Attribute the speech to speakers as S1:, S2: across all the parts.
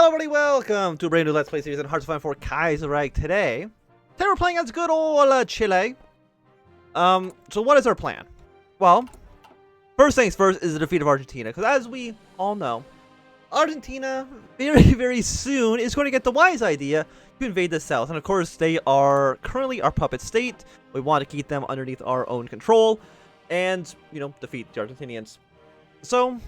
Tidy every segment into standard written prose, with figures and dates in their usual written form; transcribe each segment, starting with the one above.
S1: Hello everybody, welcome to a brand new Let's Play series on Hearts of Fire for Kaiserreich today. Today we're playing as good old Chile. So what is our plan? Well, first things first is the defeat of Argentina, because as we all know, Argentina very soon is going to get the wise idea to invade the south. And of course, they are currently our puppet state. We want to keep them underneath our own control and, you know, defeat the Argentinians. So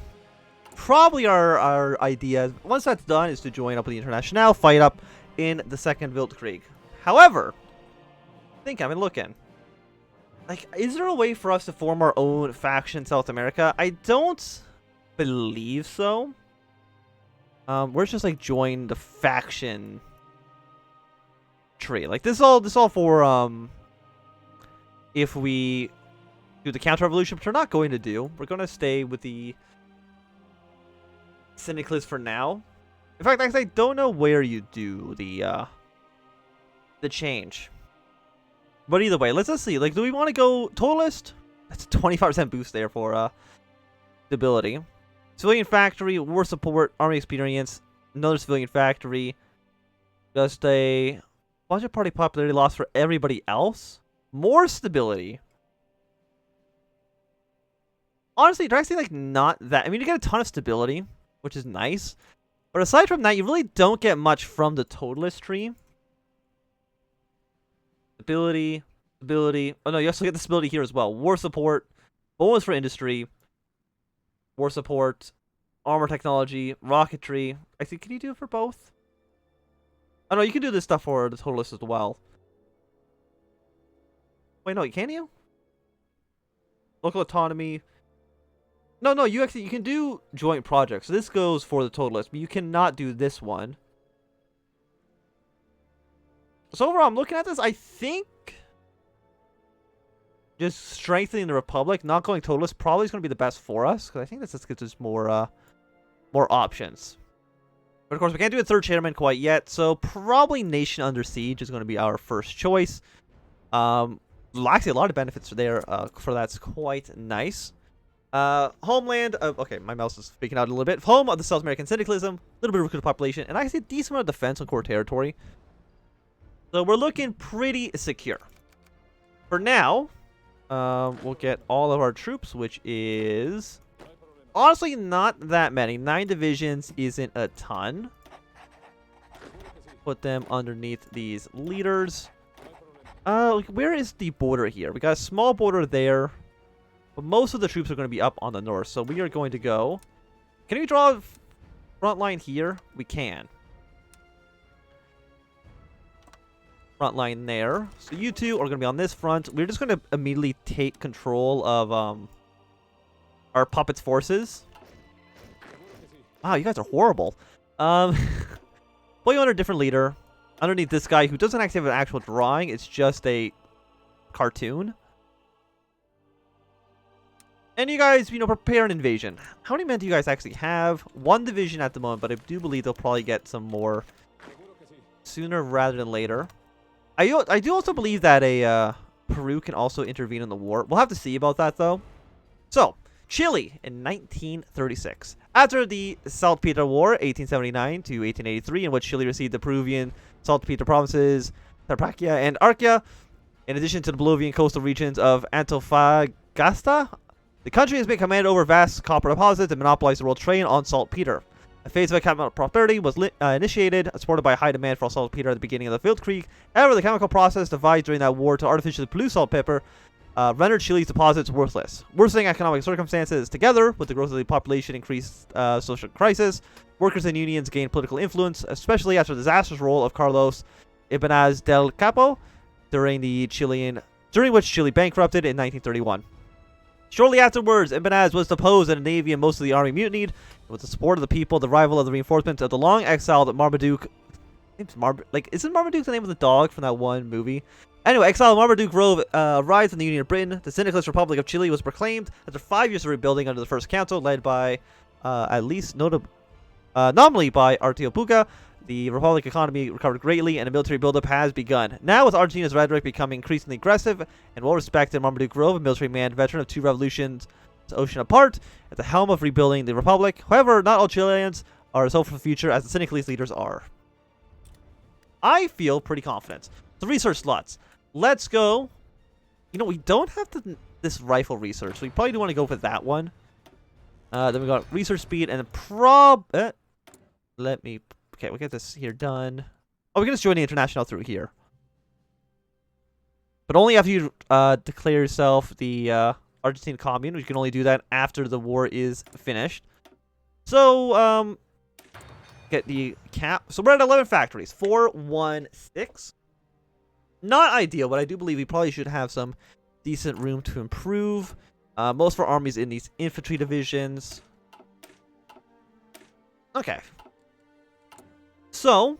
S1: probably our idea, once that's done, is to join up with the International, fight up in the Second Weltkrieg. However, I think I've been looking. Like, is there a way for us to form our own faction in South America? I don't believe so. We're just like join the faction tree. Like this all for if we do the counter revolution, which we're not going to do. We're gonna stay with the syndicalists for now. In fact, I don't know where you do the change. But either way, let's see. Like, do we want to go totalist? That's a 25% boost there for stability. Civilian factory, war support, army experience, another civilian factory. Just a budget party popularity loss for everybody else. More stability. Honestly, they're actually like not that. I mean, you get a ton of stability, which is nice. But aside from that, you really don't get much from the totalist tree. Stability. Oh no, you also get the stability here as well. War support, bonus for industry, war support, armor technology, rocketry. I think, can you do it for both? Oh no, you can do this stuff for the totalist as well. Wait, no, can you? Local autonomy. No, you can do joint projects. So this goes for the totalist, but you cannot do this one. So overall, I'm looking at this, I think just strengthening the Republic, not going totalist, probably is going to be the best for us, because I think this just gives us more options. But of course, we can't do a third chairman quite yet, so probably Nation Under Siege is going to be our first choice. Actually, a lot of benefits there for that's quite nice. Homeland, okay, my mouse is speaking out a little bit. Home of the South American syndicalism, a little bit of recruited population, and actually a decent amount of defense on core territory. So we're looking pretty secure. For now, we'll get all of our troops, which is honestly not that many. 9 divisions isn't a ton. Put them underneath these leaders. Where is the border here? We got a small border there, but most of the troops are going to be up on the north. So we are going to go. Can we draw a front line here? We can. Front line there. So you two are going to be on this front. We're just going to immediately take control of our puppets' forces. Wow, you guys are horrible. Put you under a different leader. Underneath this guy who doesn't actually have an actual drawing. It's just a cartoon. And you guys, you know, prepare an invasion. How many men do you guys actually have? 1 division at the moment, but I do believe they'll probably get some more sooner rather than later. I do also believe that Peru can also intervene in the war. We'll have to see about that, though. So, Chile in 1936. After the Saltpeter War, 1879 to 1883, in which Chile received the Peruvian Saltpeter provinces, Tarapacá and Arquia, in addition to the Bolivian coastal regions of Antofagasta, the country has been commanded over vast copper deposits and monopolized the world trade on saltpeter. A phase of economic prosperity was initiated, supported by a high demand for saltpeter at the beginning of the Weltkrieg. However, the chemical process devised during that war to artificially pollute saltpeter rendered Chile's deposits worthless. Worsening economic circumstances, together with the growth of the population, increased social crisis. Workers and unions gained political influence, especially after the disastrous role of Carlos Ibáñez del Campo during which Chile bankrupted in 1931. Shortly afterwards, Ibáñez was deposed and the navy and most of the army mutinied. With the support of the people, the arrival of the reinforcements of the long-exiled Marmaduke... isn't Marmaduke the name of the dog from that one movie? Anyway, exiled Marmaduke Grove arrived in the Union of Britain. The Syndicalist Republic of Chile was proclaimed after 5 years of rebuilding under the First Council, led by, nominally by Artio Puga. The Republic economy recovered greatly, and a military buildup has begun. Now, with Argentina's rhetoric becoming increasingly aggressive and well-respected, Marmaduke Grove, a military-man veteran of 2 revolutions ocean apart, at the helm of rebuilding the Republic. However, not all Chileans are as hopeful for the future as the syndicalist leaders are. I feel pretty confident. So research slots. Let's go. You know, we don't have this rifle research, so we probably do want to go for that one. Then we got research speed and let me... Okay, we'll get this here done. Oh, we can just join the international through here. But only after you declare yourself the Argentine commune. You can only do that after the war is finished. So, get the cap. So we're at 11 factories. 416. Not ideal, but I do believe we probably should have some decent room to improve. Most of our armies in these infantry divisions. Okay. So,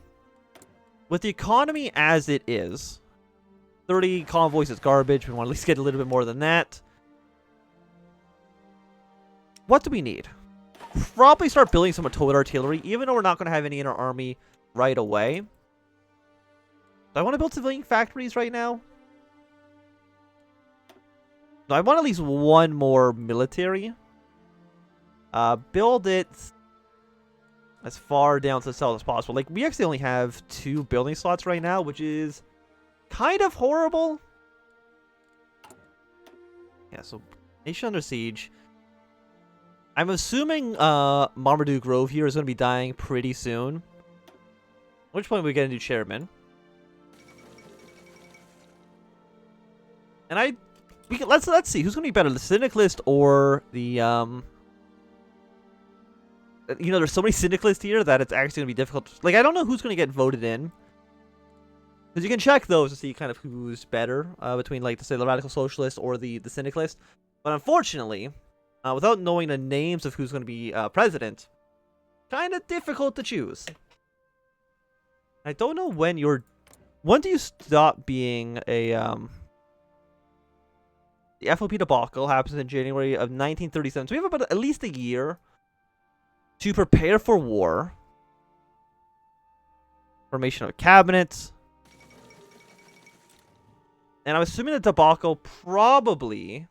S1: with the economy as it is, 30 convoys is garbage. We want to at least get a little bit more than that. What do we need? Probably start building some towed artillery, even though we're not going to have any in our army right away. Do I want to build civilian factories right now? No, I want at least one more military. Build it as far down to the south as possible. Like, we actually only have 2 building slots right now, which is kind of horrible. Yeah, so nation under siege. I'm assuming Marmaduke Grove here is going to be dying pretty soon. At which point we get a new chairman. And let's see who's going to be better, the syndicalist or the you know, there's so many syndicalists here that it's actually going to be difficult. Like, I don't know who's going to get voted in. Because you can check those to see kind of who's better between, like, say, the radical socialist or the syndicalist. But unfortunately, without knowing the names of who's going to be president, kind of difficult to choose. I don't know when do you stop being a the FOP debacle happens in January of 1937. So we have about at least a year to prepare for war. Formation of cabinets. And I'm assuming the debacle probably...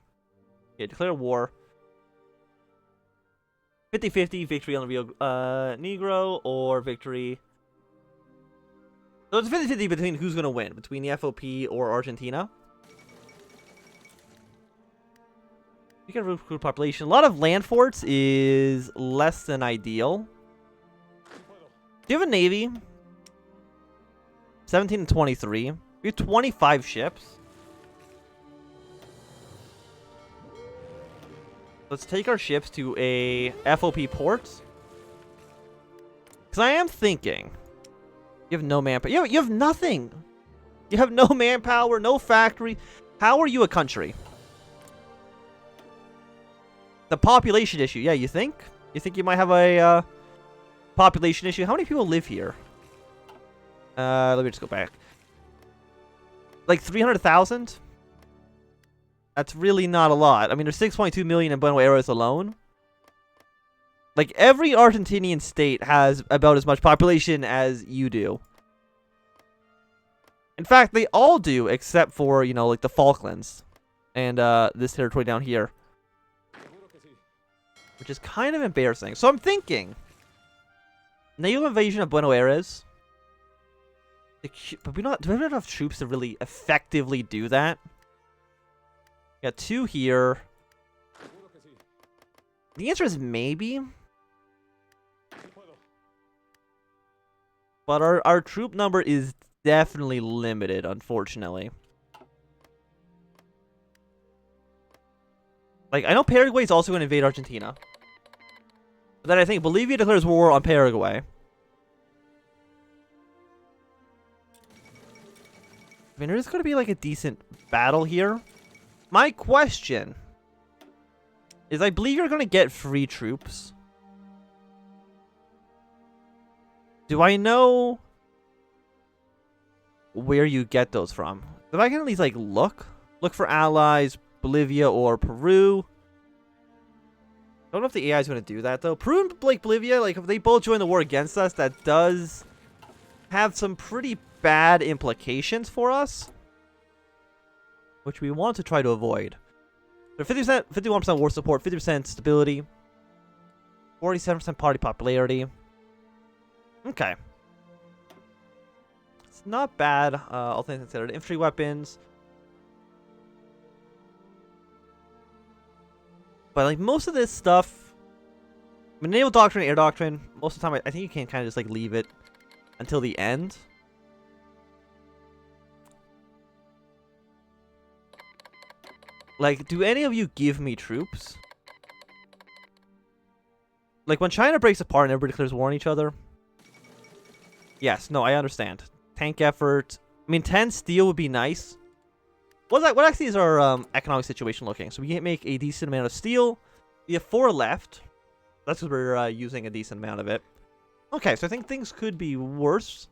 S1: Okay, declare war. 50-50 victory on the Rio Negro or victory... So it's 50-50 between who's going to win. Between the FOP or Argentina. You can recruit population. A lot of land forts is less than ideal. Do you have a navy? 17 and 23. We have 25 ships. Let's take our ships to a FOP port. Because I am thinking... You have no manpower. You have nothing. You have no manpower, no factory. How are you a country? The population issue. Yeah, you think? You think you might have a population issue? How many people live here? Let me just go back. Like 300,000? That's really not a lot. I mean, there's 6.2 million in Buenos Aires alone. Like, every Argentinian state has about as much population as you do. In fact, they all do, except for, you know, like the Falklands. And this territory down here. Which is kind of embarrassing. So I'm thinking... naval invasion of Buenos Aires. But do we have enough troops to really effectively do that? We got 2 here. The answer is maybe. But our troop number is definitely limited, unfortunately. Like, I know Paraguay is also going to invade Argentina. But then I think Bolivia declares war on Paraguay. I mean, there's going to be like a decent battle here. My question is, I believe you're going to get free troops. Do I know where you get those from? If I can at least, like, look for allies, Bolivia or Peru. I don't know if the AI is going to do that, though. Peru and, like, Bolivia, like, if they both join the war against us, that does have some pretty bad implications for us, which we want to try to avoid. So 50%, 51% war support, 50% stability, 47% party popularity. Okay. It's not bad, all things considered. Infantry weapons. But, like, most of this stuff... I mean, naval doctrine, air doctrine, most of the time, I think you can kind of just, like, leave it until the end. Like, do any of you give me troops? Like, when China breaks apart and everybody declares war on each other... Yes, no, I understand. Tank effort. I mean, 10 steel would be nice. What actually is our economic situation looking? So we can make a decent amount of steel. We have 4 left. That's because we're using a decent amount of it. Okay, so I think things could be worse.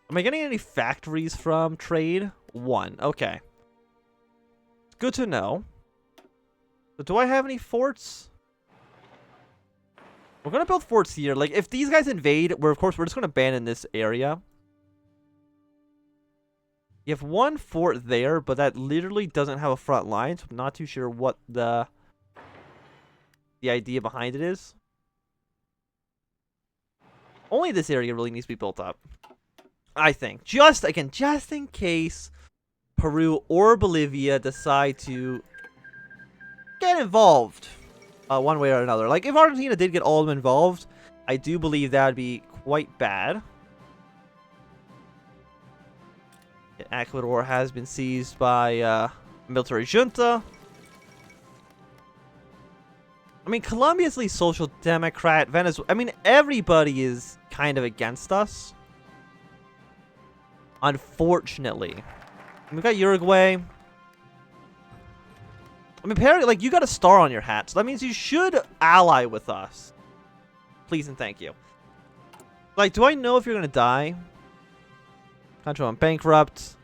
S1: Am I getting any factories from trade? 1. Okay. Good to know. But do I have any forts? We're going to build forts here. Like, if these guys invade, of course, we're just going to abandon this area. You have 1 fort there, but that literally doesn't have a front line, so I'm not too sure what the idea behind it is. Only this area really needs to be built up, I think. Just in case Peru or Bolivia decide to get involved one way or another. Like, if Argentina did get all of them involved, I do believe that would be quite bad. Ecuador has been seized by military junta. I mean, Colombia's the social democrat. Venezuela. I mean, everybody is kind of against us. Unfortunately. We got Uruguay. I mean, apparently, like, you got a star on your hat, so that means you should ally with us. Please and thank you. Like, do I know if you're gonna die? Country went bankrupt.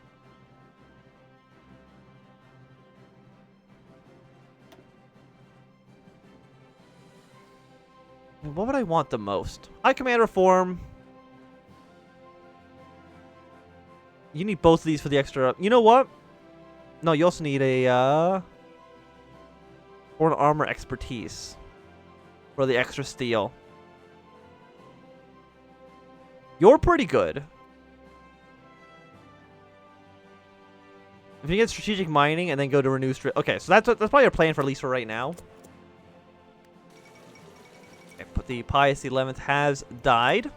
S1: What would I want the most? High command reform. You need both of these for the extra... You know what? No, you also need a, foreign armor expertise for the extra steel. You're pretty good. If you get strategic mining and then go to renew... Okay, so that's probably our plan for at least for right now. Okay, but the Pius XI has died.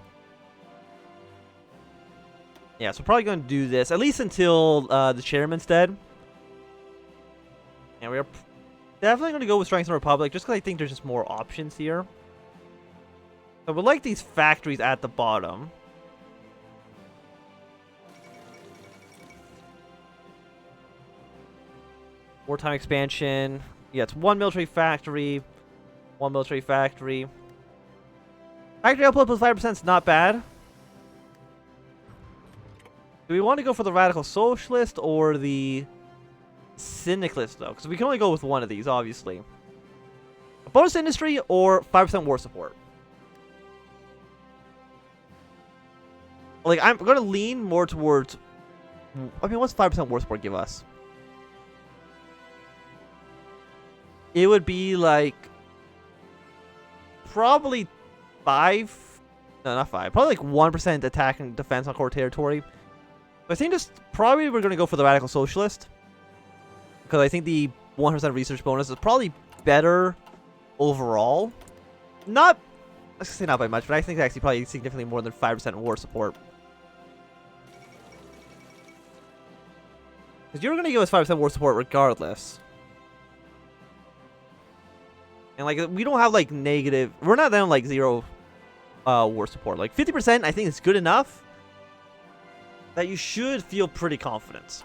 S1: Yeah, so we're probably going to do this, at least until the chairman's dead. And we're definitely going to go with Strength the Republic, just because I think there's just more options here. So we like these factories at the bottom. Wartime expansion. Yeah, it's 1 military factory. 1 military factory. Factory output plus 5% is not bad. Do we want to go for the Radical Socialist or the Syndicalist, though? Because we can only go with one of these, obviously. A bonus industry or 5% war support. Like, I'm going to lean more towards... I mean, what's 5% war support give us? It would be, like... Probably 5... No, not 5. Probably, like, 1% attack and defense on core territory. But I think just... Probably we're going to go for the Radical Socialist. Because I think the 100% research bonus is probably better overall. Not... Let's say not by much, but I think it's actually probably significantly more than 5% war support. Because you're going to give us 5% war support regardless. And, like, we don't have, like, negative... We're not down, like, 0 war support. Like, 50% I think is good enough that you should feel pretty confident.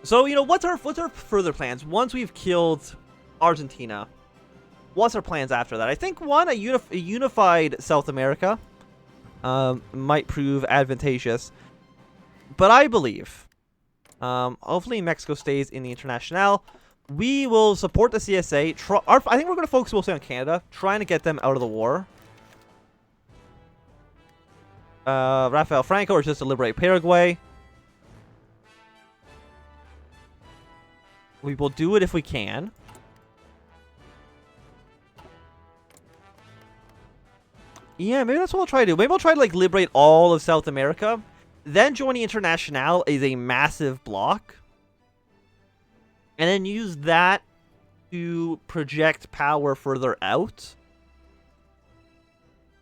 S1: So, you know, what's our further plans? Once we've killed Argentina, what's our plans after that? I think, one, a unified South America might prove advantageous. But I believe, hopefully Mexico stays in the International. We will support the CSA. I think we're going to focus mostly on Canada, trying to get them out of the war. Rafael Franco is just to liberate Paraguay. We will do it if we can. Yeah, maybe that's what I'll try to do. Maybe I'll try to like liberate all of South America. Then joining International is a massive block. And then use that to project power further out.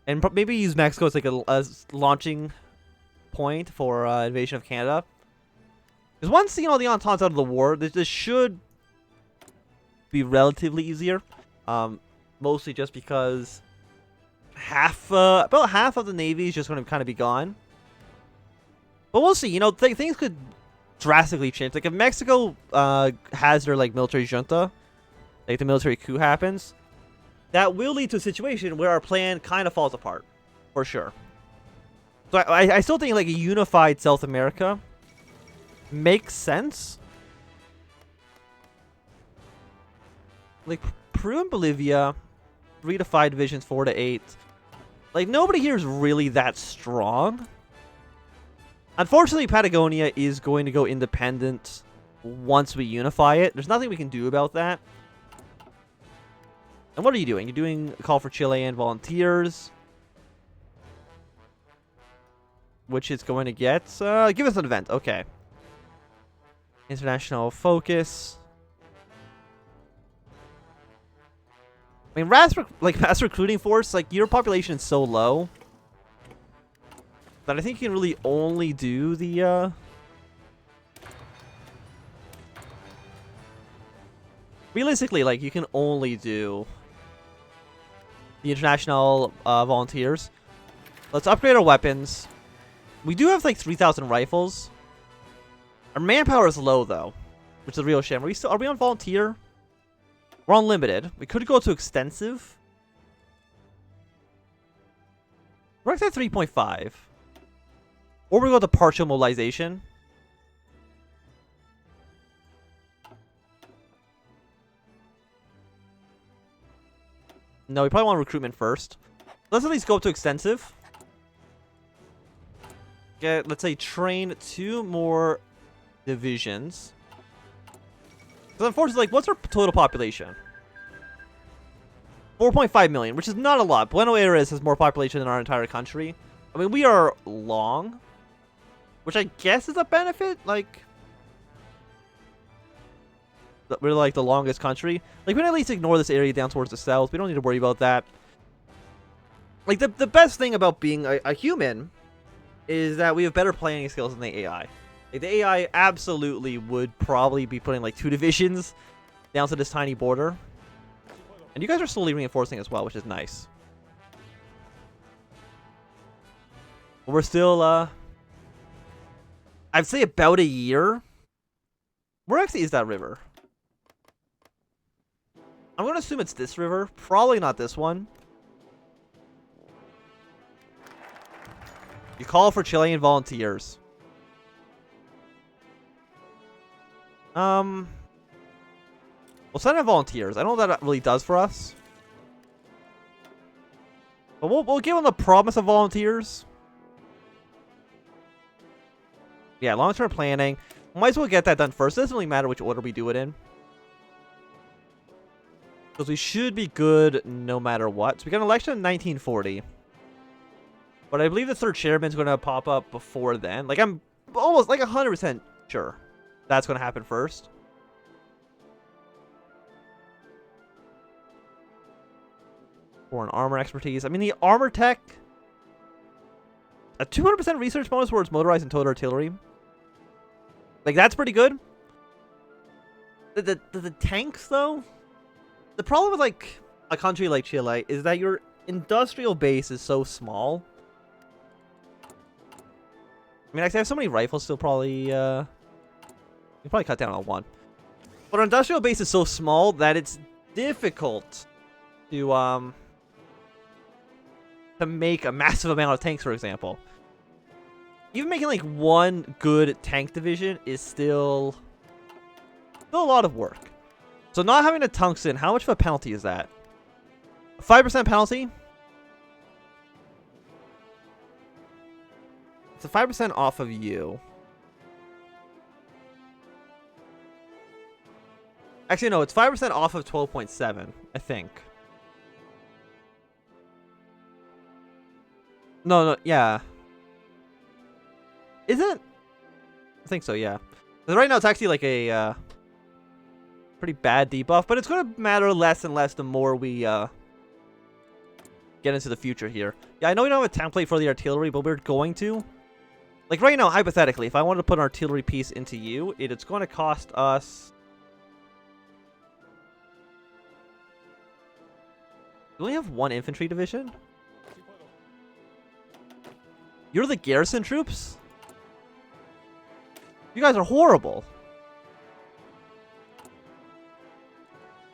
S1: And maybe use Mexico as like a launching point for invasion of Canada. Because once, you know, the Entente's out of the war, this should be relatively easier. Mostly just because about half of the Navy is just going to kind of be gone. But we'll see. You know, things could drastically change. Like if Mexico has their like military junta, like the military coup happens, that will lead to a situation where our plan kind of falls apart, for sure. So I still think like a unified South America makes sense. Like Peru and Bolivia, 3 to 5 divisions, 4 to 8. Like nobody here is really that strong. Unfortunately, Patagonia is going to go independent once we unify it. There's nothing we can do about that. And what are you doing? You're doing a call for Chilean volunteers. Which is going to get... give us an event. Okay. International focus. I mean, mass recruiting force, like, your population is so low that I think you can really only do the, realistically, like, you can only do the international volunteers. Let's upgrade our weapons. We do have, like, 3,000 rifles. Our manpower is low, though, which is a real shame. Are we on volunteer? We're on limited. We could go to extensive. We're actually at 3.5. Or we go to partial mobilization. No, we probably want recruitment first. Let's at least go to extensive. Get, let's say, train 2 more divisions. Because unfortunately, like, what's our total population? 4.5 million, which is not a lot. Buenos Aires has more population than our entire country. I mean, we are long, which I guess is a benefit. Like, we're like the longest country. Like, we can at least ignore this area down towards the south. We don't need to worry about that. Like, the best thing about being a human is that we have better planning skills than the AI. Like, the AI absolutely would probably be putting like 2 divisions down to this tiny border. And you guys are slowly reinforcing as well, which is nice. But we're still, I'd say about a year. Where actually is that river? I'm going to assume it's this river. Probably not this one. You call for Chilean volunteers. We'll send in volunteers. I don't know what that really does for us. But we'll give them the promise of volunteers. Yeah, long-term planning. Might as well get that done first. It doesn't really matter which order we do it in. Because we should be good no matter what. So we got an election in 1940. But I believe the 3rd chairman's going to pop up before then. Like, I'm almost like 100% sure that's going to happen first. Foreign armor expertise. I mean, the armor tech... A 200% research bonus towards motorized and towed artillery. Like, that's pretty good. The tanks, though? The problem with, like, a country like Chile is that your industrial base is so small. I mean, I have so many rifles still probably, you can probably cut down on 1. But our industrial base is so small that it's difficult to make a massive amount of tanks, for example. Even making, like, 1 good tank division is still a lot of work. So not having a tungsten, how much of a penalty is that? A 5% penalty? It's a 5% off of you. Actually, no, it's 5% off of 12.7, I think. No, no, yeah. Is it? I think so, yeah. 'Cause right now it's actually like a pretty bad debuff, but it's going to matter less and less the more we get into the future here. Yeah, I know we don't have a template for the artillery, but we're going to. Like right now, hypothetically, if I wanted to put an artillery piece into you, it's going to cost us... Do we only have one infantry division? You're the garrison troops? You guys are horrible.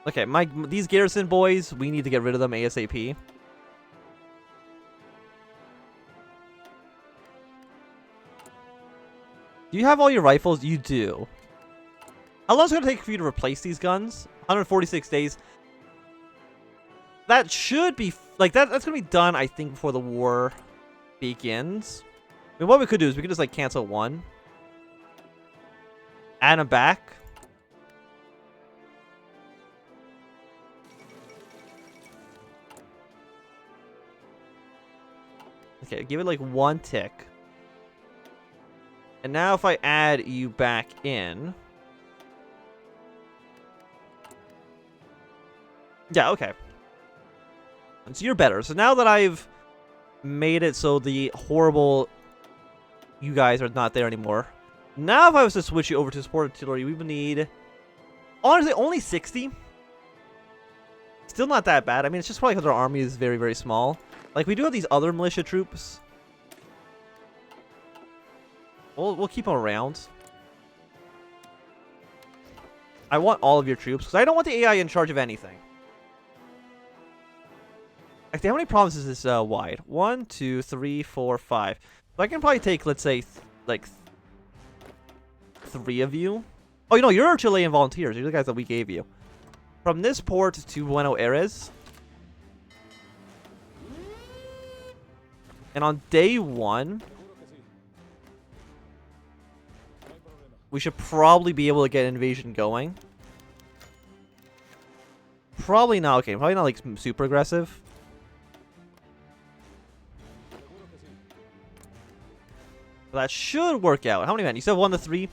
S1: Okay, these garrison boys, we need to get rid of them ASAP. Do you have all your rifles? You do. How long is it going to take for you to replace these guns? 146 days. That should be... Like, that's going to be done, I think, before the war begins. I mean, what we could do is we could just, like, cancel one. Add them back. Okay, give it, like, one tick. And now if I add you back in... Yeah, okay. So you're better. So now that I've made it so the horrible you guys are not there anymore. Now if I was to switch you over to support artillery, we would need... Honestly, only 60. Still not that bad. I mean, it's just probably because our army is very, very small. Like, we do have these other militia troops. We'll keep them around. I want all of your troops, because I don't want the AI in charge of anything. Actually, how many provinces is this wide? 1, 2, 3, 4, 5. So I can probably take, let's say, like 3 of you. Oh, you know, you're Chilean volunteers. You're the guys that we gave you. From this port to Buenos Aires. And on day 1... we should probably be able to get invasion going. Probably not. Okay, probably not like super aggressive. That should work out. How many men? You said 1 to 3.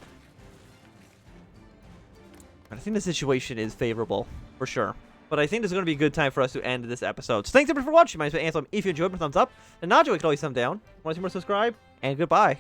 S1: I think the situation is favorable for sure. But I think this is going to be a good time for us to end this episode. So thanks everybody for watching. My name is Anthem. If you enjoyed, thumbs up. And not enjoy, you can always thumb down. Want to see more, subscribe. And goodbye.